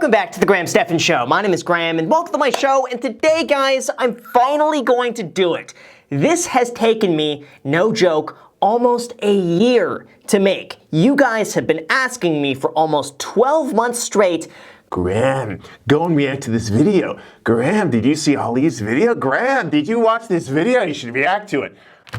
Welcome back to the Stephan Show. My name is Graham and welcome to my show, and today, guys, I'm finally going to do it. This has taken me, no joke, almost a year to make. You guys have been asking me for almost 12 months straight, Graham, go and react to this video. Graham, did you see Ali's video? Graham, did you watch this video? You should react to it.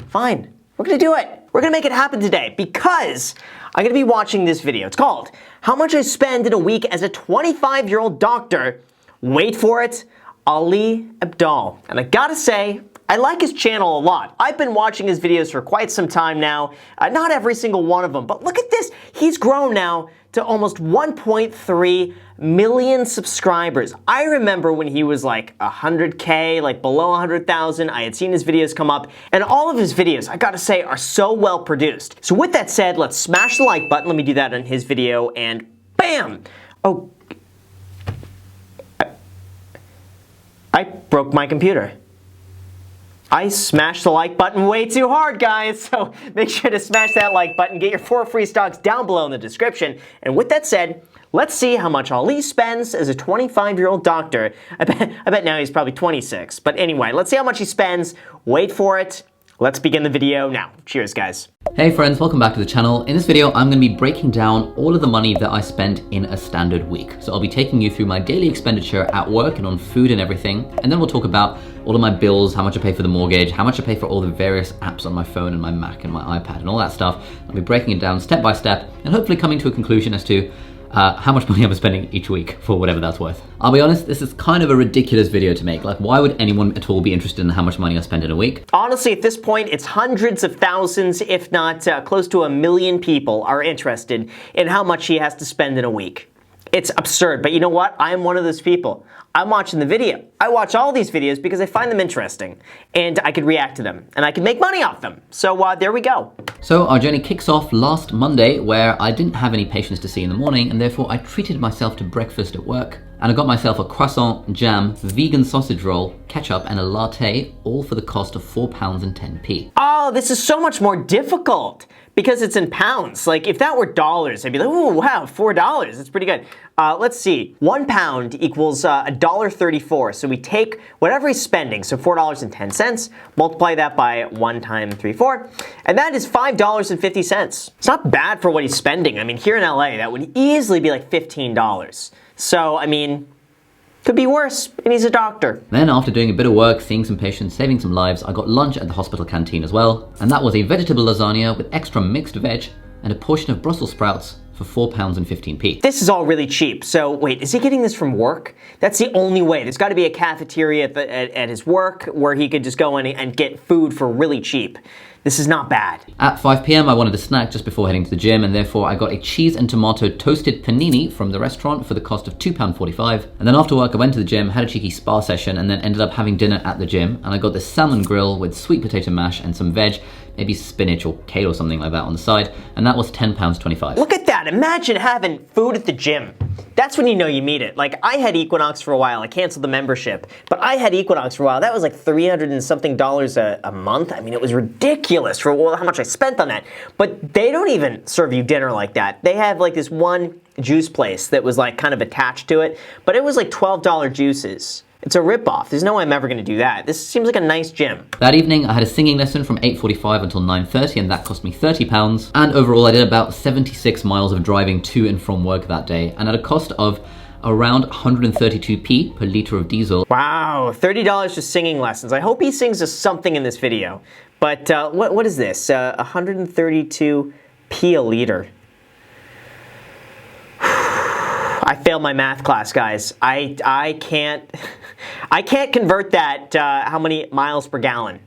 Fine, we're gonna do it. We're gonna make it happen today because I'm gonna be watching this video. It's called How Much I Spend in a Week as a 25-Year-Old Doctor. Wait for it, Ali Abdaal. And I gotta say, I like his channel a lot. I've been watching his videos for quite some time now. Not every single one of them, but look at this. He's grown now to almost 1.3 million subscribers. I remember when he was like 100K, like below 100,000. I had seen his videos come up, and all of his videos, I gotta say, are so well produced. So with that said, let's smash the like button. Let me do that on his video, and bam! Oh, I broke my computer. I smashed the like button way too hard, guys, so make sure to smash that like button, get your 4 free stocks down below in the description. And with that said, let's see how much Ali spends as a 25-year-old doctor. I bet now he's probably 26. But anyway, let's see how much he spends. Wait for it. Let's begin the video now. Cheers, guys. Hey friends, welcome back to the channel. In this video, I'm going to be breaking down all of the money that I spent in a standard week. So I'll be taking you through my daily expenditure at work and on food and everything. And then we'll talk about all of my bills, how much I pay for the mortgage, how much I pay for all the various apps on my phone and my Mac and my iPad and all that stuff. I'll be breaking it down step by step and hopefully coming to a conclusion as to how much money I'm spending each week for whatever that's worth. I'll be honest, this is kind of a ridiculous video to make. Like, why would anyone at all be interested in how much money I spend in a week? Honestly, at this point, it's hundreds of thousands, if not close to 1 million people are interested in how much he has to spend in a week. It's absurd, but you know what? I am one of those people. I'm watching the video. I watch all these videos because I find them interesting, and I could react to them, and I could make money off them. So there we go. So our journey kicks off last Monday, where I didn't have any patients to see in the morning, and therefore I treated myself to breakfast at work. And I got myself a croissant, jam, vegan sausage roll, ketchup, and a latte, all for the cost of £4.10. Oh, this is so much more difficult because it's in pounds. Like, if that were dollars, I'd be like, ooh, wow, $4, that's pretty good. Let's see, £1 equals $1.34. So we take whatever he's spending, so $4.10, multiply that by 1 times 3, 4, and that is $5.50. It's not bad for what he's spending. I mean, here in LA, that would easily be like $15. So, I mean, could be worse, and he's a doctor. Then after doing a bit of work, seeing some patients, saving some lives, I got lunch at the hospital canteen as well. And that was a vegetable lasagna with extra mixed veg and a portion of Brussels sprouts for £4.15. This is all really cheap. So wait, is he getting this from work? That's the only way. There's got to be a cafeteria at his work where he could just go in and get food for really cheap. This is not bad. At 5 p.m. I wanted a snack just before heading to the gym, and therefore I got a cheese and tomato toasted panini from the restaurant for the cost of £2.45. And then after work I went to the gym, had a cheeky spa session, and then ended up having dinner at the gym. And I got this salmon grill with sweet potato mash and some veg, maybe spinach or kale or something like that on the side, and that was £10.25. Look at that, imagine having food at the gym. That's when you know you meet it. Like, I had Equinox for a while, I canceled the membership, but I had Equinox for a while. That was like $300 and something a month. I mean, it was ridiculous for how much I spent on that. But they don't even serve you dinner like that. They have like this one juice place that was like kind of attached to it, but it was like $12 juices. It's a ripoff. There's no way I'm ever going to do that. This seems like a nice gym. That evening, I had a singing lesson from 8:45 until 9:30, and that cost me £30. And overall, I did about 76 miles of driving to and from work that day, and at a cost of around 132p per litre of diesel. Wow, $30 just singing lessons. I hope he sings us something in this video. But what is this? 132p a litre. I failed my math class, guys. I can't convert that how many miles per gallon.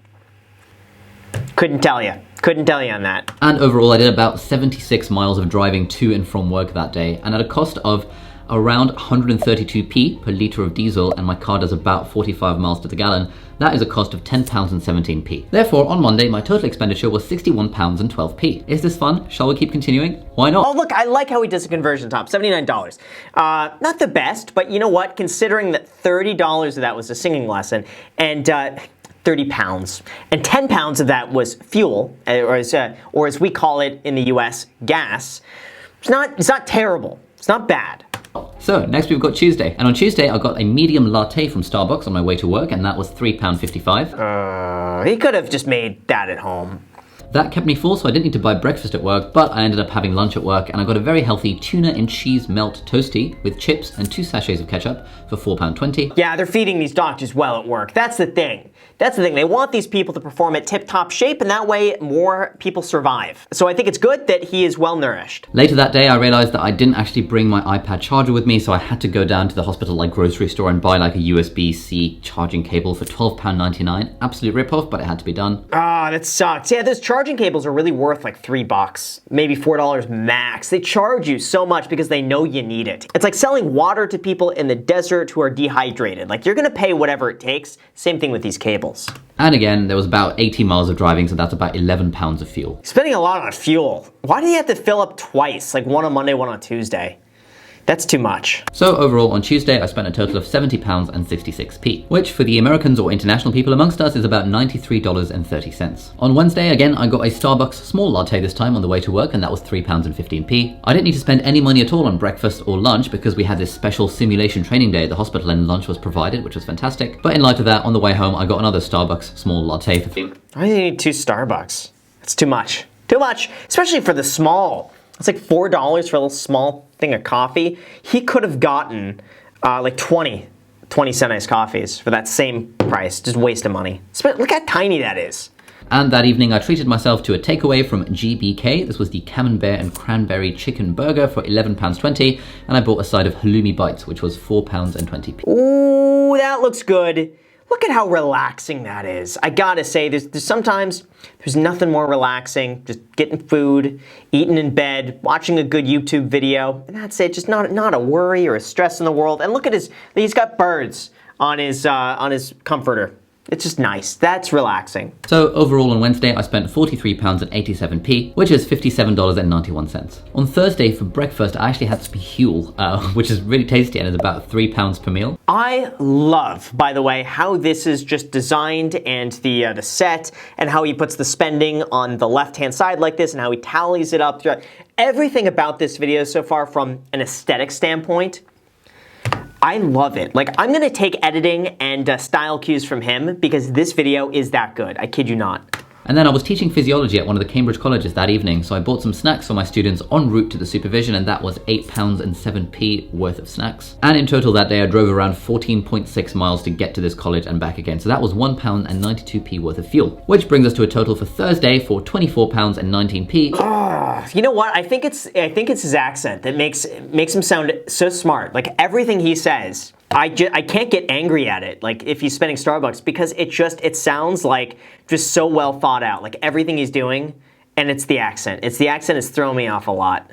Couldn't tell you. Couldn't tell you on that. And overall, I did about 76 miles of driving to and from work that day, and at a cost of around 132p per litre of diesel, and my car does about 45 miles to the gallon. That is a cost of £10.17. Therefore, on Monday, my total expenditure was £61.12. Is this fun? Shall we keep continuing? Why not? Oh, look, I like how he does a conversion top, $79. Not the best, but you know what? Considering that $30 of that was a singing lesson, and 30 pounds, and 10 pounds of that was fuel, or as we call it in the US, gas, it's not terrible. It's not bad. So next we've got Tuesday. And on Tuesday, I got a medium latte from Starbucks on my way to work, and that was £3.55. He could have just made that at home. That kept me full, so I didn't need to buy breakfast at work, but I ended up having lunch at work, and I got a very healthy tuna and cheese melt toasty with chips and 2 sachets of ketchup for £4.20. Yeah, they're feeding these doctors well at work. That's the thing. They want these people to perform at tip-top shape, and that way more people survive. So I think it's good that he is well nourished. Later that day, I realized that I didn't actually bring my iPad charger with me, so I had to go down to the hospital grocery store and buy a USB-C charging cable for £12.99. Absolute rip-off, but it had to be done. Ah, that sucks. Yeah, those charging cables are really worth $3, maybe $4 max. They charge you so much because they know you need it. It's like selling water to people in the desert who are dehydrated. You're gonna pay whatever it takes. Same thing with these cables. And again, there was about 80 miles of driving, so that's about 11 pounds of fuel. Spending a lot on fuel. Why do you have to fill up twice, one on Monday, one on Tuesday? That's too much. So overall, on Tuesday, I spent a total of £70.66, which for the Americans or international people amongst us is about $93.30. On Wednesday, again, I got a Starbucks small latte this time on the way to work, and that was £3.15. I didn't need to spend any money at all on breakfast or lunch because we had this special simulation training day at the hospital and lunch was provided, which was fantastic. But in light of that, on the way home, I got another Starbucks small latte for Why do you need 2 Starbucks? That's too much. Too much, especially for the small. It's $4 for a little small thing of coffee. He could have gotten 20 cent iced coffees for that same price. Just waste of money. Look how tiny that is. And that evening, I treated myself to a takeaway from GBK. This was the Camembert and Cranberry Chicken Burger for £11.20, and I bought a side of halloumi bites, which was £4.20. Ooh, that looks good. Look at how relaxing that is. I gotta say, there's sometimes there's nothing more relaxing. Just getting food, eating in bed, watching a good YouTube video, and that's it. Just not a worry or a stress in the world. And look at he's got birds on his comforter. It's just nice. That's relaxing. So overall on Wednesday, I spent £43.87, which is $57.91. On Thursday for breakfast, I actually had some Huel, which is really tasty and is about £3 per meal. I love, by the way, how this is just designed and the set and how he puts the spending on the left-hand side like this and how he tallies it up. Everything about this video so far from an aesthetic standpoint, I love it. I'm gonna take editing and style cues from him because this video is that good. I kid you not. And then I was teaching physiology at one of the Cambridge colleges that evening, so I bought some snacks for my students en route to the supervision, and that was £8.07 worth of snacks. And in total that day, I drove around 14.6 miles to get to this college and back again, so that was £1.92 worth of fuel, which brings us to a total for Thursday for £24.19. You know what? I think it's his accent that makes him sound so smart. Everything he says, I can't get angry at it, if he's spending Starbucks, because it sounds just so well thought out, everything he's doing, and it's the accent. It's the accent is throwing me off a lot.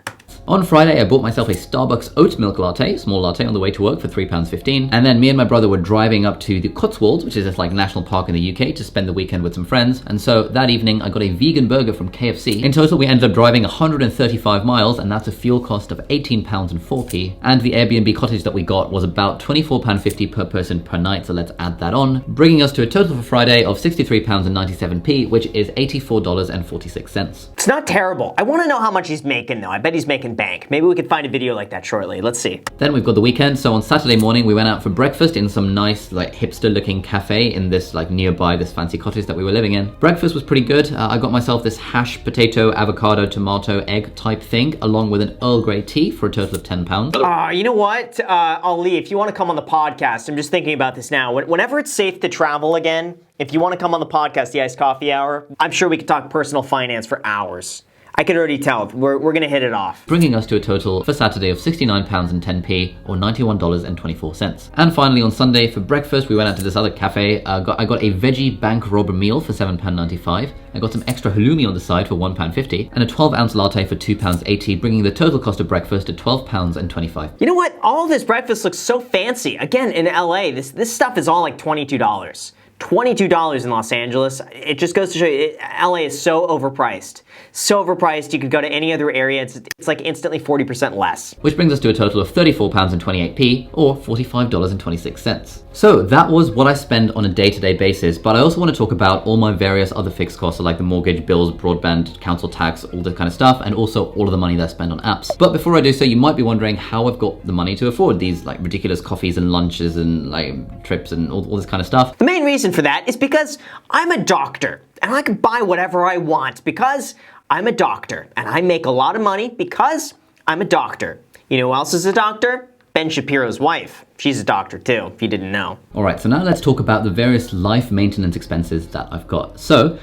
On Friday, I bought myself a Starbucks oat milk latte, small latte on the way to work for £3.15. And then me and my brother were driving up to the Cotswolds, which is this national park in the UK, to spend the weekend with some friends. And so that evening, I got a vegan burger from KFC. In total, we ended up driving 135 miles, and that's a fuel cost of £18.04. And the Airbnb cottage that we got was about £24.50 per person per night, so let's add that on, bringing us to a total for Friday of £63.97, which is $84.46. It's not terrible. I want to know how much he's making, though. I bet he's making bank. Maybe we could find a video like that shortly. Let's see. Then we've got the weekend. So on Saturday morning, we went out for breakfast in some nice, hipster looking cafe in this, nearby this fancy cottage that we were living in. Breakfast was pretty good. I got myself this hash, potato, avocado, tomato, egg type thing, along with an Earl Grey tea for a total of £10. You know what, Ali, if you want to come on the podcast, I'm just thinking about this now. Whenever it's safe to travel again, if you want to come on the podcast, the Iced Coffee Hour, I'm sure we could talk personal finance for hours. I can already tell. We're going to hit it off. Bringing us to a total for Saturday of £69.10 or $91.24. And finally on Sunday for breakfast, we went out to this other cafe. I got a veggie bank robber meal for £7.95. I got some extra halloumi on the side for £1.50 and a 12-ounce latte for £2.80, bringing the total cost of breakfast to £12.25. You know what? All of this breakfast looks so fancy. Again, in LA, this stuff is all $22. $22 in Los Angeles. It just goes to show you, LA is so overpriced. So overpriced, you could go to any other area, it's like instantly 40% less. Which brings us to a total of £34.28 or $45.26. So that was what I spend on a day-to-day basis, but I also want to talk about all my various other fixed costs, so like the mortgage, bills, broadband, council tax, all that kind of stuff, and also all of the money that I spend on apps. But before I do so, you might be wondering how I've got the money to afford these like ridiculous coffees and lunches and like trips and all this kind of stuff. The main reason for that is because I'm a doctor and I can buy whatever I want because I'm a doctor and I make a lot of money because I'm a doctor. You know who else is a doctor? Ben Shapiro's wife. She's a doctor too, if you didn't know. All right, so now let's talk about the various life maintenance expenses that I've got. So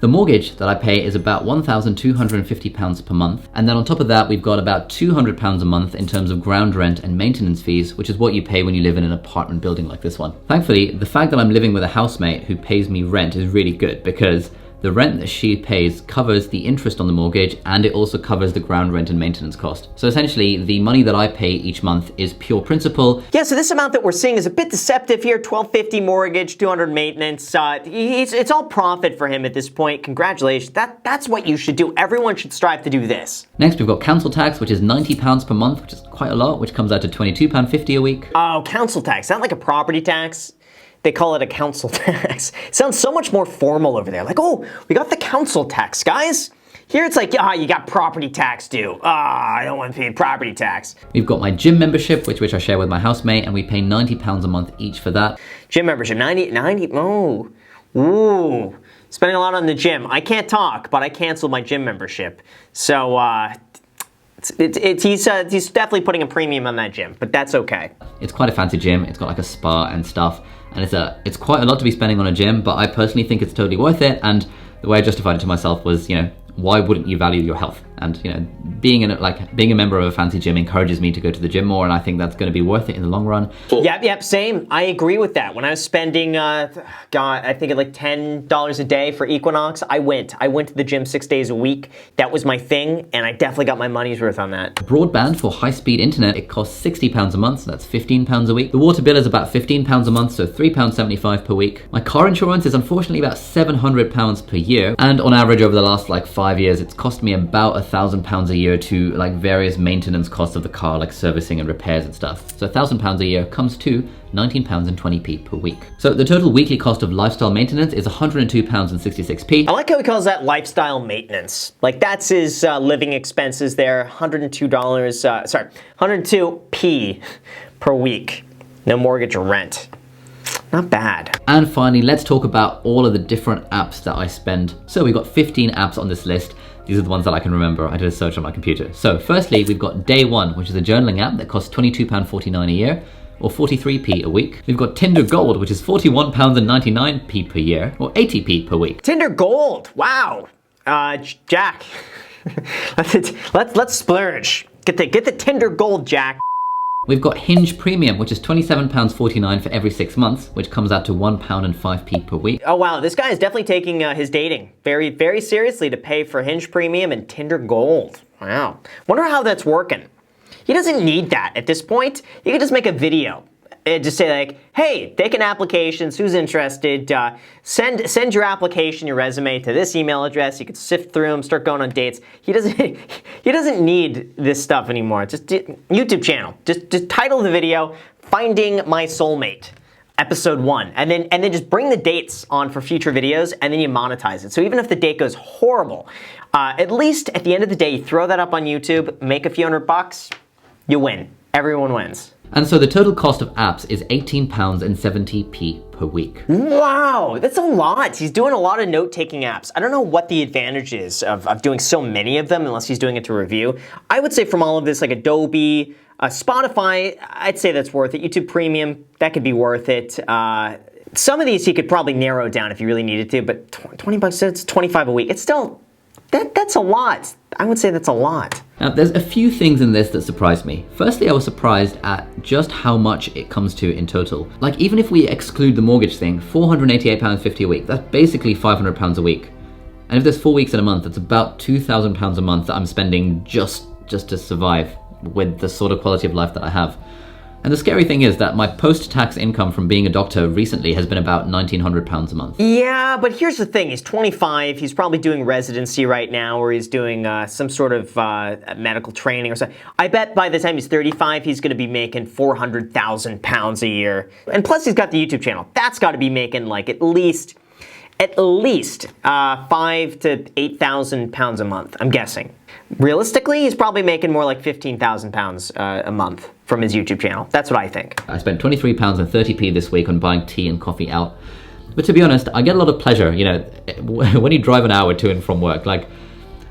the mortgage that I pay is about £1,250 per month. And then on top of that, we've got about £200 a month in terms of ground rent and maintenance fees, which is what you pay when you live in an apartment building like this one. Thankfully, the fact that I'm living with a housemate who pays me rent is really good because the rent that she pays covers the interest on the mortgage and it also covers the ground rent and maintenance cost. So essentially, the money that I pay each month is pure principal. Yeah, so this amount that we're seeing is a bit deceptive here. $1,250 mortgage, $200 maintenance. It's all profit for him at this point. Congratulations. That's what you should do. Everyone should strive to do this. Next, we've got council tax, which is £90 per month, which is quite a lot, which comes out to £22.50 a week. Oh, council tax. Is that like a property tax? They call it a council tax. It sounds so much more formal over there. Like, oh, we got the council tax, guys. Here it's like, you got property tax due. I don't want to pay property tax. We've got my gym membership, which I share with my housemate, and we pay £90 a month each for that. Gym membership, 90, oh, ooh. Spending a lot on the gym. I can't talk, but I canceled my gym membership. So, he's definitely putting a premium on that gym, but that's okay. It's quite a fancy gym. It's got like a spa and stuff. And it's quite a lot to be spending on a gym, but I personally think it's totally worth it. And the way I justified it to myself was, why wouldn't you value your health? And being a member of a fancy gym encourages me to go to the gym more, and I think that's going to be worth it in the long run. Yep, same. I agree with that. When I was spending, I think like $10 a day for Equinox, I went to the gym 6 days a week. That was my thing, and I definitely got my money's worth on that. Broadband for high-speed internet, it costs £60 a month, so that's £15 a week. The water bill is about £15 a month, so £3.75 per week. My car insurance is unfortunately about £700 per year, and on average over the last 5 years, it's cost me about £1,000 a year to various maintenance costs of the car, like servicing and repairs and stuff. So £1,000 a year comes to £19.20 per week. So the total weekly cost of lifestyle maintenance is £102.66. I like how he calls that lifestyle maintenance. Like that's his living expenses there, $102p per week. No mortgage or rent. Not bad. And finally, let's talk about all of the different apps that I spend. So we've got 15 apps on this list. These are the ones that I can remember. I did a search on my computer. So firstly, we've got Day One, which is a journaling app that costs £22.49 a year, or 43p a week. We've got Tinder Gold, which is £41.99 per year, or 80p per week. Tinder Gold, wow. Jack, let's splurge. Get the Tinder Gold, Jack. We've got Hinge Premium, which is £27.49 for every 6 months, which comes out to £1.05 per week. Oh wow, this guy is definitely taking his dating very, very seriously to pay for Hinge Premium and Tinder Gold. Wow. Wonder how that's working. He doesn't need that at this point. You could just make a video. Just say like, hey, taking applications, who's interested? Send your application, your resume to this email address. You could sift through them, start going on dates. He doesn't need this stuff anymore. Just YouTube channel. Just title the video, Finding My Soulmate, episode 1. And then just bring the dates on for future videos and then you monetize it. So even if the date goes horrible, at least at the end of the day, you throw that up on YouTube, make a few $100, you win. Everyone wins. And so the total cost of apps is £18.70 per week. Wow, that's a lot. He's doing a lot of note-taking apps. I don't know what the advantage is of doing so many of them unless he's doing it to review. I would say from all of this, like Adobe, Spotify, I'd say that's worth it. YouTube Premium, that could be worth it. Some of these he could probably narrow down if he really needed to, but 20 bucks, it's 25 a week. It's still, that's a lot. I would say that's a lot. Now, there's a few things in this that surprised me. Firstly, I was surprised at just how much it comes to in total. Like, even if we exclude the mortgage thing, £488.50 a week, that's basically £500 a week. And if there's 4 weeks in a month, that's about £2,000 a month that I'm spending just to survive with the sort of quality of life that I have. And the scary thing is that my post-tax income from being a doctor recently has been about £1,900 a month. Yeah, but here's the thing. He's 25. He's probably doing residency right now, or he's doing some sort of medical training or something. I bet by the time he's 35, he's going to be making £400,000 a year. And plus, he's got the YouTube channel. That's got to be making like at least $5,000 to £8,000 a month, I'm guessing. Realistically, he's probably making more like £15,000 a month from his YouTube channel. That's what I think. I spent £23.30 this week on buying tea and coffee out. But to be honest, I get a lot of pleasure, you know, when you drive an hour to and from work. Like,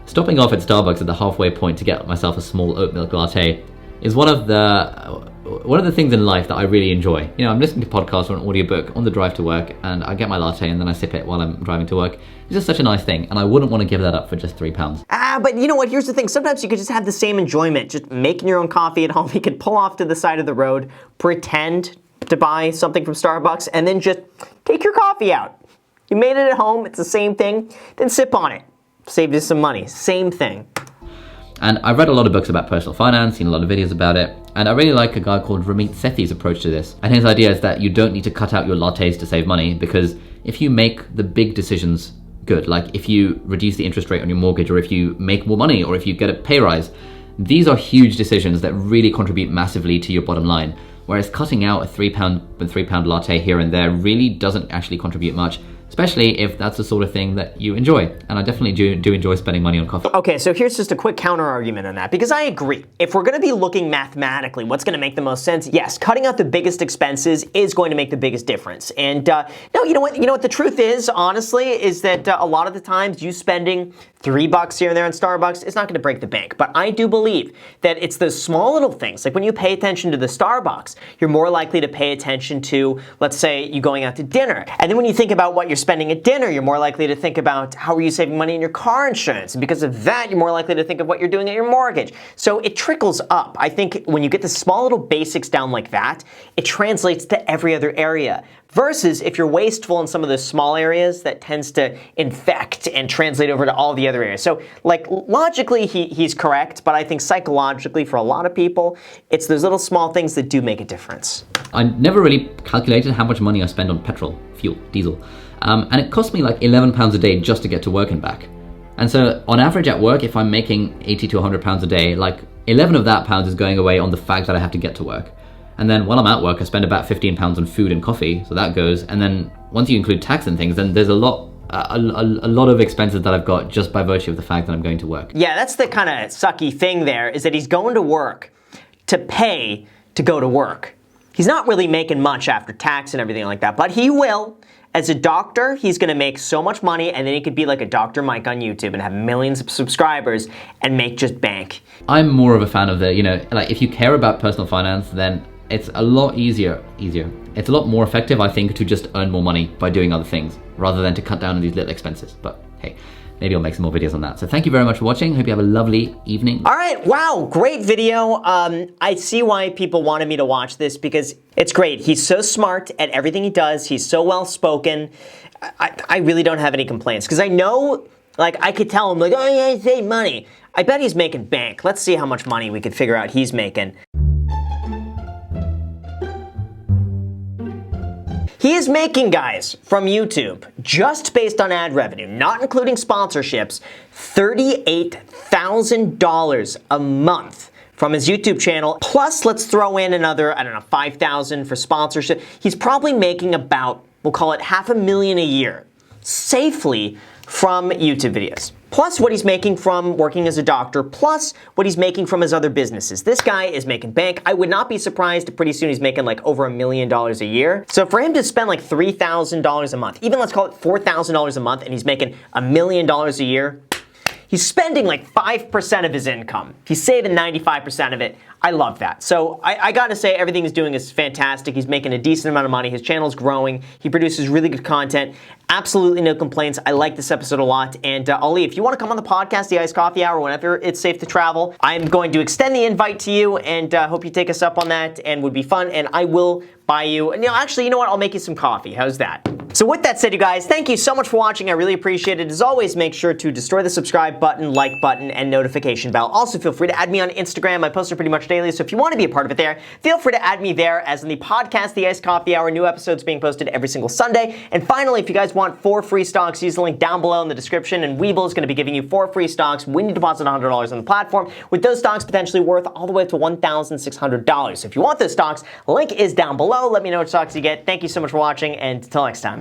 stopping off at Starbucks at the halfway point to get myself a small oat milk latte is one of the things in life that I really enjoy. You know, I'm listening to podcasts or an audiobook on the drive to work, and I get my latte and then I sip it while I'm driving to work. It's just such a nice thing, and I wouldn't want to give that up for just £3. But you know what, here's the thing. Sometimes you could just have the same enjoyment, just making your own coffee at home. You could pull off to the side of the road, pretend to buy something from Starbucks, and then just take your coffee out. You made it at home, it's the same thing, then sip on it. Saved you some money, same thing. And I've read a lot of books about personal finance, seen a lot of videos about it, and I really like a guy called Ramit Sethi's approach to this. And his idea is that you don't need to cut out your lattes to save money, because if you make the big decisions good, like if you reduce the interest rate on your mortgage, or if you make more money, or if you get a pay rise, these are huge decisions that really contribute massively to your bottom line. Whereas cutting out a £3 latte here and there really doesn't actually contribute much, especially if that's the sort of thing that you enjoy. And I definitely do enjoy spending money on coffee. Okay, so here's just a quick counter argument on that, because I agree. If we're gonna be looking mathematically, what's gonna make the most sense? Yes, cutting out the biggest expenses is going to make the biggest difference. And no, you know what the truth is, honestly, is that a lot of the times you spending $3 here and there on Starbucks is not gonna break the bank. But I do believe that it's those small little things, like when you pay attention to the Starbucks, you're more likely to pay attention to, let's say, you going out to dinner. And then when you think about what you're spending at dinner, you're more likely to think about how are you saving money in your car insurance. And because of that, you're more likely to think of what you're doing at your mortgage. So it trickles up. I think when you get the small little basics down like that, it translates to every other area. Versus if you're wasteful in some of the small areas, that tends to infect and translate over to all the other areas. So like logically he's correct, but I think psychologically for a lot of people, it's those little small things that do make a difference. I never really calculated how much money I spend on petrol, fuel, diesel. And it cost me like £11 a day just to get to work and back. And so on average at work, if I'm making £80 to £100 a day, like 11 of that pounds is going away on the fact that I have to get to work. And then while I'm at work, I spend about £15 on food and coffee, so that goes. And then once you include tax and things, then there's a lot of expenses that I've got just by virtue of the fact that I'm going to work. Yeah, that's the kind of sucky thing there, is that he's going to work to pay to go to work. He's not really making much after tax and everything like that, but he will. As a doctor, he's gonna make so much money, and then he could be like a Dr. Mike on YouTube and have millions of subscribers and make just bank. I'm more of a fan of the, you know, like if you care about personal finance, then it's a lot easier. It's a lot more effective, I think, to just earn more money by doing other things rather than to cut down on these little expenses. But hey, maybe I'll make some more videos on that. So thank you very much for watching. Hope you have a lovely evening. All right, wow, great video. I see why people wanted me to watch this, because it's great. He's so smart at everything he does. He's so well-spoken. I really don't have any complaints, because I know, like, I could tell him, like, oh yeah, I save money. I bet he's making bank. Let's see how much money we could figure out he's making. He is making, guys, from YouTube, just based on ad revenue, not including sponsorships, $38,000 a month from his YouTube channel. Plus, let's throw in another, I don't know, $5,000 for sponsorship. He's probably making about, we'll call it $500,000 a year, safely from YouTube videos. Plus what he's making from working as a doctor, plus what he's making from his other businesses. This guy is making bank. I would not be surprised if pretty soon he's making like over $1 million a year. So for him to spend like $3,000 a month, even let's call it $4,000 a month, and he's making $1 million a year, he's spending like 5% of his income. He's saving 95% of it. I love that. So I gotta say, everything he's doing is fantastic. He's making a decent amount of money. His channel's growing. He produces really good content. Absolutely no complaints. I like this episode a lot. And Ali, if you want to come on the podcast, the Iced Coffee Hour, whenever it's safe to travel, I'm going to extend the invite to you, and hope you take us up on that, and would be fun. And I will buy you, actually, you know what? I'll make you some coffee. How's that? So with that said, you guys, thank you so much for watching. I really appreciate it. As always, make sure to destroy the subscribe button, like button, and notification bell. Also, feel free to add me on Instagram. I post it pretty much daily, so if you want to be a part of it there, feel free to add me there. As in the podcast, The Iced Coffee Hour, new episodes being posted every single Sunday. And finally, if you guys want 4 free stocks, use the link down below in the description, and Webull is going to be giving you 4 free stocks when you deposit $100 on the platform, with those stocks potentially worth all the way up to $1,600. So if you want those stocks, the link is down below. Let me know which stocks you get. Thank you so much for watching, and until next time.